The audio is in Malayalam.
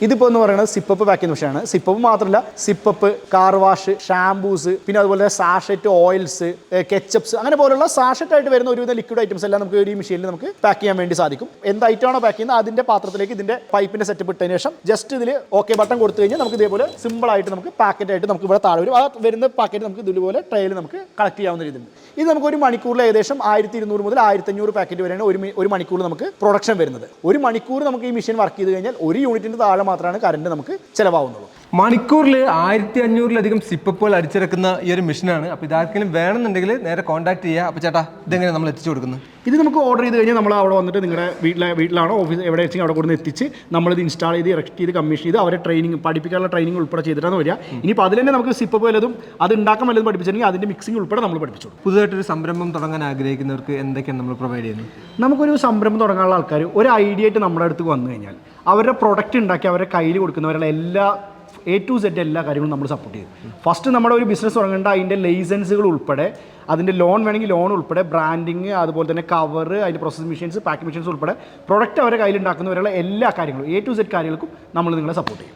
ഇതിപ്പോൾ എന്ന് പറയുന്നത് സിപ്പപ്പ് പാക്ക് ചെയ്യുന്ന മെഷീനാണ്. സിപ്പപ്പ് മാത്രമല്ല, സിപ്പപ്പ്, കാർ വാഷ്, ഷാംപൂസ്, പിന്നെ അതുപോലെ സാഷറ്റ് ഓയിൽസ്, കെച്ചപ്സ്, അങ്ങനെ പോലുള്ള സാഷറ്റ് ആയിട്ട് വരുന്ന ഒരുവിധ ലിക്വിഡ് ഐറ്റംസ് എല്ലാം നമുക്ക് ഈ മെഷീനിൽ നമുക്ക് പാക്ക് ചെയ്യാൻ വേണ്ടി സാധിക്കും. എന്ത് ഐറ്റമാണോ പാക്ക് ചെയ്യുന്നത് അതിന്റെ പാത്രത്തിലേക്ക് ഇതിന്റെ പൈപ്പിന്റെ സെറ്റപ്പ് ഇട്ടതിന് ശേഷം ജസ്റ്റ് ഇതിൽ ഓക്കെ ബട്ടൺ കൊടുത്തു കഴിഞ്ഞാൽ നമുക്ക് ഇതേപോലെ സിമ്പിൾ ആയിട്ട് നമുക്ക് പാക്കറ്റ് ആയിട്ട് നമുക്ക് ഇവിടെ താഴെ വരും. ആ വരുന്ന പാക്കറ്റ് നമുക്ക് ഇതുപോലെ ട്രേയിൽ നമുക്ക് കളക്ട് ചെയ്യാവുന്ന രീതിയിലുണ്ട്. ഇത് നമുക്ക് ഒരു മണിക്കൂറിൽ ഏകദേശം 1200 മുതൽ 1500 പാക്കറ്റ് വരെയാണ് ഒരു മണിക്കൂറിൽ നമുക്ക് പ്രൊഡക്ഷൻ വരുന്നത്. ഒരു മണിക്കൂർ നമുക്ക് ഈ മെഷീൻ വർക്ക് ചെയ്ത് കഴിഞ്ഞാൽ 1 യൂണിറ്റിന്റെ താഴെ മാത്രമാണ് കറണ്ട് നമുക്ക് ചിലവാകുന്നുള്ളൂ. മണിക്കൂറിൽ 1500-ലധികം സിപ്പപ്പുകൾ അടിച്ചിറക്കുന്ന ഈ ഒരു മെഷീനാണ്. അപ്പോൾ ഇതാർക്കെങ്കിലും വേണമെന്നുണ്ടെങ്കിൽ നേരെ കോൺടാക്ട് ചെയ്യുക. അപ്പോൾ ചേട്ടാ, ഇതെങ്ങനെ നമ്മൾ എത്തിച്ചു കൊടുക്കുന്നത്? ഇത് നമുക്ക് ഓർഡർ ചെയ്ത് കഴിഞ്ഞാൽ നമ്മൾ അവിടെ വന്നിട്ട് നിങ്ങളുടെ വീട്ടിലാണോ ഓഫീസ് എവിടെ വെച്ചെങ്കിൽ അവിടെ കൊടുത്ത് എത്തിച്ച് നമ്മളിത് ഇൻസ്റ്റാൾ ചെയ്ത് ഇറക്ട് ചെയ്ത് കമ്മീഷൻ ചെയ്ത് അവരെ പഠിപ്പിക്കാനുള്ള ട്രെയിനിങ് ഉൾപ്പെടെ ചെയ്തിട്ടാണ് വരിക. ഇനിയിപ്പോൾ അതിൽ തന്നെ നമുക്ക് സിപ്പപ്പ് വല്ലതും അത് ഉണ്ടാക്കാൻ വല്ലതും പഠിപ്പിച്ചിട്ടുണ്ടെങ്കിൽ അതിൻ്റെ മിക്സിംഗ് ഉൾപ്പെടെ നമ്മൾ പഠിപ്പിച്ചു. പുതുതായിട്ടൊരു സംരംഭം തുടങ്ങാൻ ആഗ്രഹിക്കുന്നവർക്ക് എന്തൊക്കെയാണ് നമ്മൾ പ്രൊവൈഡ് ചെയ്യുന്നത്? നമുക്കൊരു സംരംഭം തുടങ്ങാനുള്ള ആൾക്കാർ ഒരു ഐഡിയ ആയിട്ട് നമ്മുടെ അടുത്ത് വന്നു കഴിഞ്ഞാൽ അവരുടെ പ്രൊഡക്റ്റ് ഉണ്ടാക്കി അവരുടെ കയ്യിൽ കൊടുക്കുന്നവരുടെ എല്ലാ A to Z എല്ലാ കാര്യങ്ങളും നമ്മൾ സപ്പോർട്ട് ചെയ്യും. ഫസ്റ്റ് നമ്മുടെ ഒരു ബിസിനസ് തുടങ്ങേണ്ട അതിൻ്റെ ലൈസൻസുകൾ ഉൾപ്പെടെ, അതിൻ്റെ ലോൺ വേണമെങ്കിൽ ലോൺ ഉൾപ്പെടെ, ബ്രാൻഡിങ്, അതുപോലെ തന്നെ കവർ, അതിൻ്റെ പ്രോസസ് മെഷീൻസ്, പാക്കിംഗ് മെഷീൻസ് ഉൾപ്പെടെ പ്രൊഡക്റ്റ് അവരുടെ കയ്യിൽ ഉണ്ടാക്കുന്നവരുള്ള എല്ലാ കാര്യങ്ങളും A to Z കാര്യങ്ങൾക്കും നമ്മൾ നിങ്ങളെ സപ്പോർട്ട് ചെയ്യും.